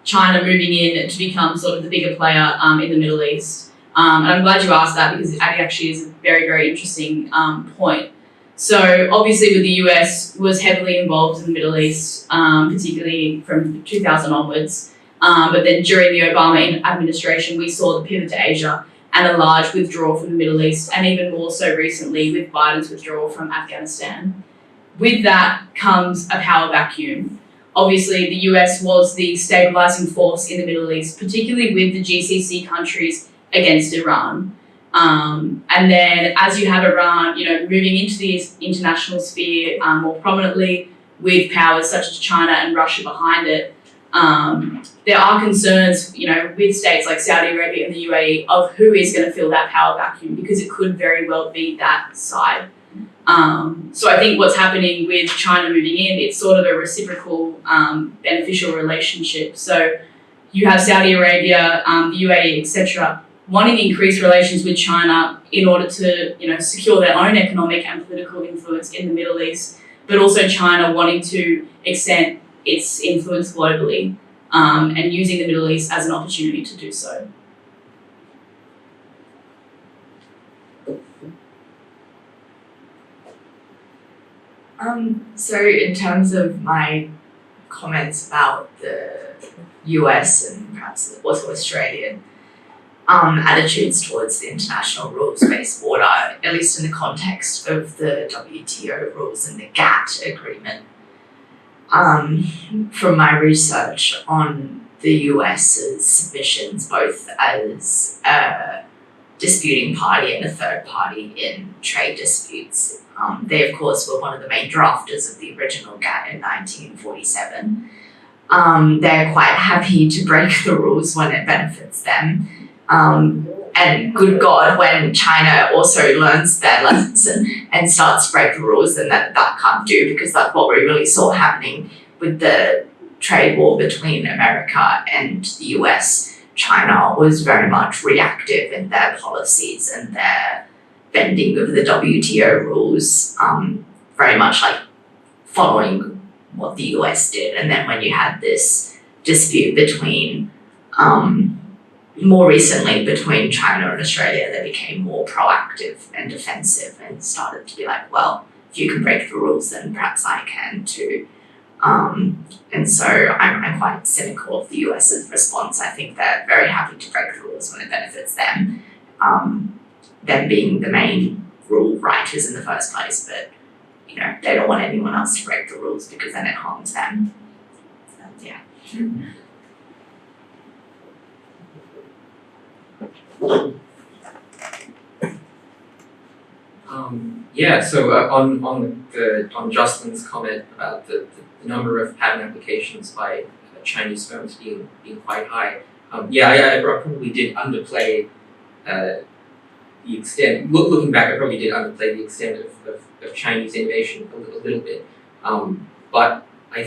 China moving in to become sort of the bigger player in the Middle East. And I'm glad you asked that, because it actually is a very, very interesting point. So obviously with the US was heavily involved in the Middle East, particularly from 2000 onwards. But then during the Obama administration, we saw the pivot to Asia and a large withdrawal from the Middle East, and even more so recently with Biden's withdrawal from Afghanistan. With that comes a power vacuum. Obviously, the US was the stabilizing force in the Middle East, particularly with the GCC countries against Iran. And then as you have Iran, moving into the international sphere more prominently with powers such as China and Russia behind it, there are concerns, with states like Saudi Arabia and the UAE of who is going to fill that power vacuum, because it could very well be that side. So I think what's happening with China moving in, it's sort of a reciprocal, beneficial relationship. So you have Saudi Arabia, the UAE, etc., wanting increased relations with China in order to, secure their own economic and political influence in the Middle East, but also China wanting to extend its influence globally, and using the Middle East as an opportunity to do so. So in terms of my comments about the US and perhaps also Australian attitudes towards the international rules-based order, at least in the context of the WTO rules and the GATT agreement, from my research on the US's submissions, both as a disputing party and a third party in trade disputes, they of course were one of the main drafters of the original GATT in 1947. They're quite happy to break the rules when it benefits them. And good God, when China also learns their lesson and starts to break the rules, then that can't do, because that's what we really saw happening with the trade war between America and the US. China was very much reactive in their policies and their bending of the WTO rules, very much like following what the US did. And then when you had this dispute between more recently between China and Australia, they became more proactive and defensive and started to be like, well, if you can break the rules, then perhaps I can too. And so I'm quite cynical of the US's response. I think they're very happy to break the rules when it benefits them, them being the main rule writers in the first place, but they don't want anyone else to break the rules because then it harms them. So, yeah. So on Justin's comment about the number of patent applications by Chinese firms being quite high, I probably did underplay the extent. Looking back, I probably did underplay the extent of Chinese innovation a little bit. But I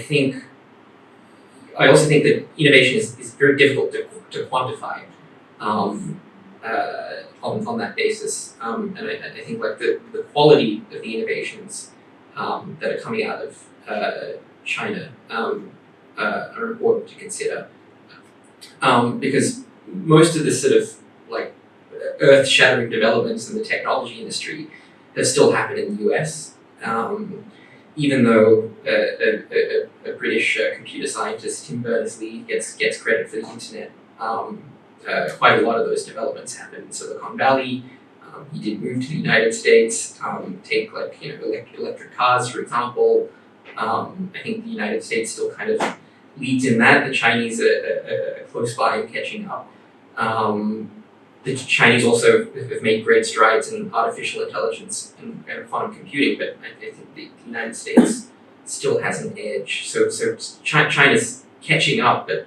also think that innovation is very difficult to quantify. On that basis, and I think like the quality of the innovations that are coming out of China are important to consider, because most of the sort of like earth-shattering developments in the technology industry have still happened in the US, even though a British computer scientist, Tim Berners-Lee, gets credit for the internet. Quite a lot of those developments happened in Silicon Valley. He did move to the United States, take electric cars, for example. I think the United States still kind of leads in that. The Chinese are close by and catching up. The Chinese also have made great strides in artificial intelligence and quantum computing, but I think the United States still has an edge. So China's catching up, but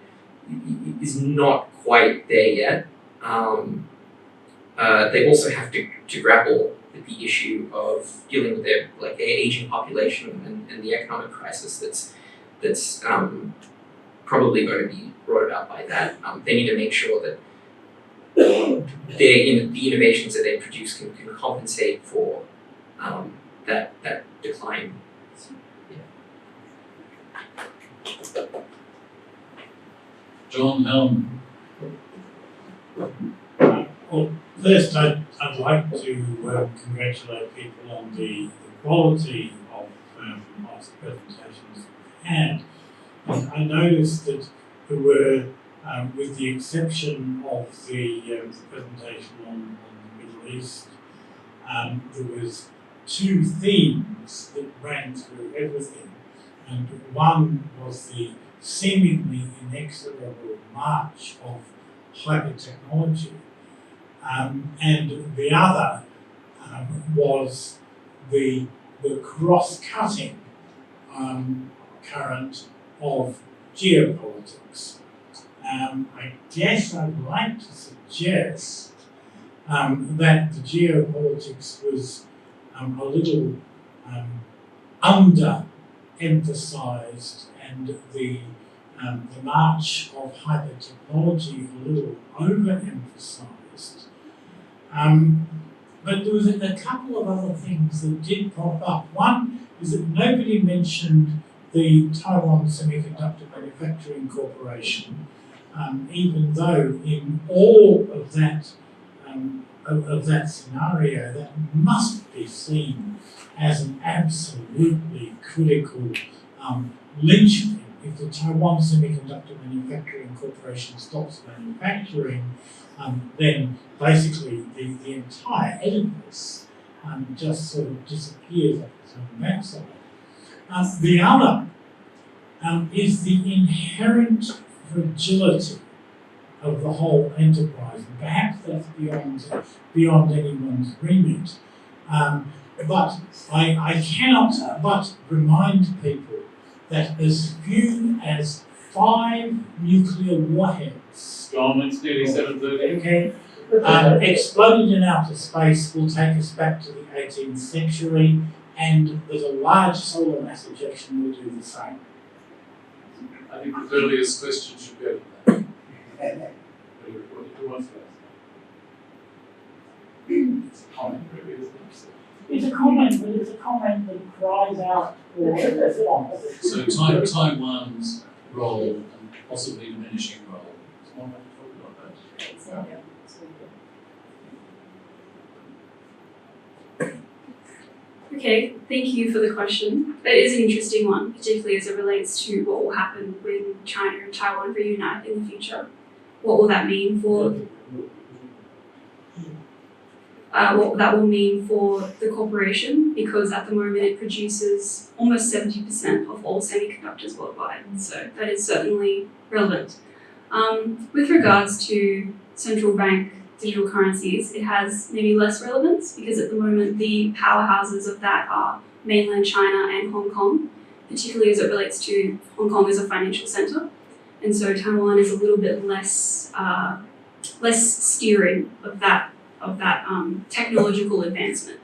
is not quite there yet. They also have to grapple with the issue of dealing with their aging population and the economic crisis that's probably going to be brought about by that. They need to make sure that the innovations that they produce can compensate for that decline. John Helm. Well, first I'd like to congratulate people on the quality of the presentations we had. And I noticed that there were, with the exception of the presentation on the Middle East, there was two themes that ran through everything. And one was the seemingly inexorable march of hyper-technology, and the other was the cross-cutting current of geopolitics. I guess I'd like to suggest that the geopolitics was a little under-emphasised and the march of hyper-technology a little over-emphasised. But there was a couple of other things that did pop up. One is that nobody mentioned the Taiwan Semiconductor Manufacturing Corporation, even though in all of that scenario, that must be seen as an absolutely critical linchpin. If the Taiwan Semiconductor Manufacturing Corporation stops manufacturing, then basically the entire edifice just sort of disappears off its own backside. The other is the inherent fragility of the whole enterprise. And perhaps that's beyond anyone's remit. But I cannot but remind people that as few as 5 nuclear warheads, John, it's nearly 7:30. okay, exploded in outer space will take us back to the 18th century, and that a large solar mass ejection will do the same. I think the earliest question should go to that. Who wants that? It's a comment, really, isn't it? It's a comment, but it's a comment that cries out for a response. So Taiwan's role and possibly diminishing role. Someone want to talk about that? Okay, thank you for the question. That is an interesting one, particularly as it relates to what will happen when China and Taiwan reunite in the future. What will that mean for what that will mean for the corporation, because at the moment it produces almost 70% of all semiconductors worldwide. So that is certainly relevant. With regards to central bank digital currencies, it has maybe less relevance because at the moment the powerhouses of that are mainland China and Hong Kong, particularly as it relates to Hong Kong as a financial centre. And so Taiwan is a little bit less steering of that technological advancement.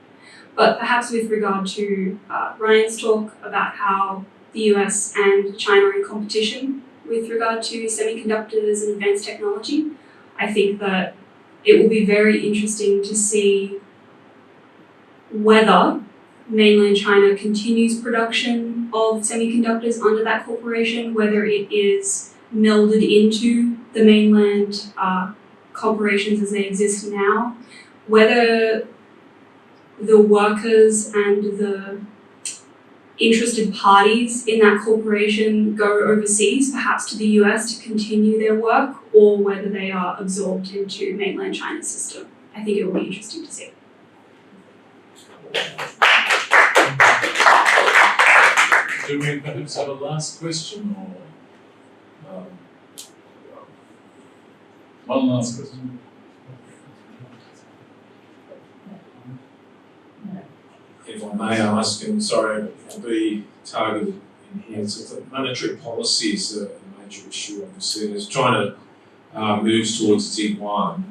But perhaps with regard to Ryan's talk about how the US and China are in competition with regard to semiconductors and advanced technology, I think that it will be very interesting to see whether mainland China continues production of semiconductors under that corporation, whether it is melded into the mainland corporations as they exist now, whether the workers and the interested parties in that corporation go overseas, perhaps to the US, to continue their work, or whether they are absorbed into mainland China's system. I think it will be interesting to see. Do we perhaps have a last question, or one last question? If I may ask, and sorry, I'll be targeted in here, so the monetary policy is a major issue, obviously, as China moves towards its E1,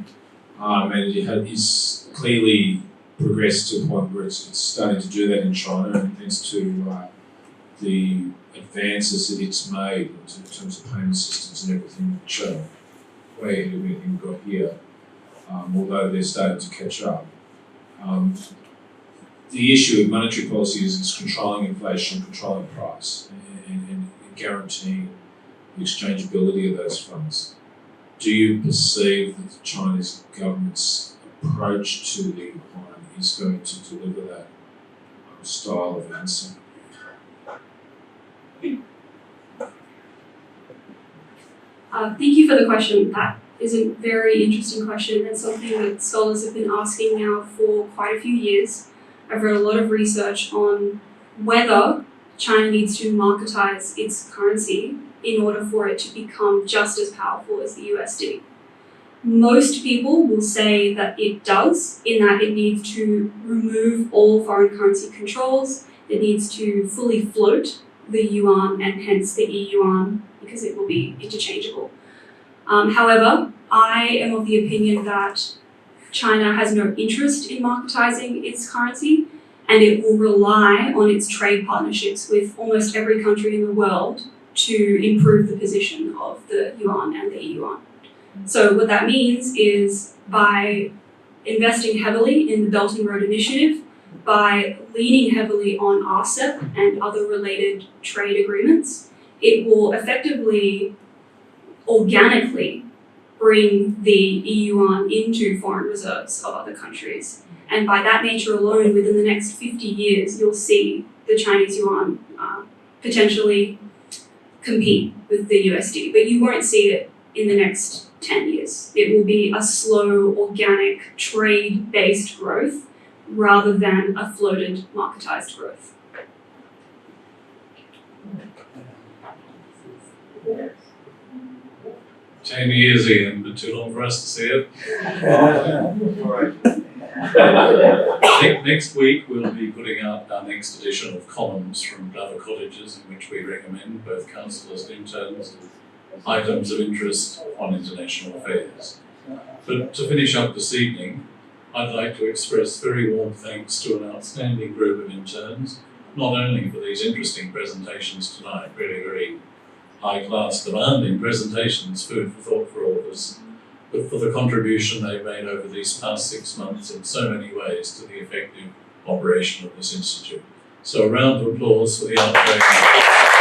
and it has clearly progressed to a point where it's starting to do that in China, and thanks to the advances that it's made in terms of payment systems and everything, which are way ahead of anything we've got here, although they're starting to catch up. The issue of monetary policy is it's controlling inflation, controlling price, and guaranteeing the exchangeability of those funds. Do you perceive that China's government's approach to the yuan is going to deliver that style of answer? Thank you for the question. That is a very interesting question and something that scholars have been asking now for quite a few years. I've read a lot of research on whether China needs to marketize its currency in order for it to become just as powerful as the USD. Most people will say that it does, in that it needs to remove all foreign currency controls, it needs to fully float the yuan and hence the e-yuan, because it will be interchangeable. However, I am of the opinion that China has no interest in marketizing its currency, and it will rely on its trade partnerships with almost every country in the world to improve the position of the yuan and the yuan. So what that means is by investing heavily in the Belt and Road Initiative, by leaning heavily on RCEP and other related trade agreements, it will effectively, organically bring the yuan into foreign reserves of other countries. And by that nature alone, within the next 50 years, you'll see the Chinese yuan potentially compete with the USD, but you won't see it in the next 10 years. It will be a slow, organic, trade-based growth rather than a floated, marketized growth. Jamie years in, but too long for us to see it. Next week we'll be putting out our next edition of columns from Glover Colleges, in which we recommend both councillors and interns items of interest on international affairs. But to finish up this evening, I'd like to express very warm thanks to an outstanding group of interns, not only for these interesting presentations tonight, really very high-class, demanding presentations, food for thought for all of us, but for the contribution they've made over these past 6 months in so many ways to the effective operation of this institute. So a round of applause for the outgoing.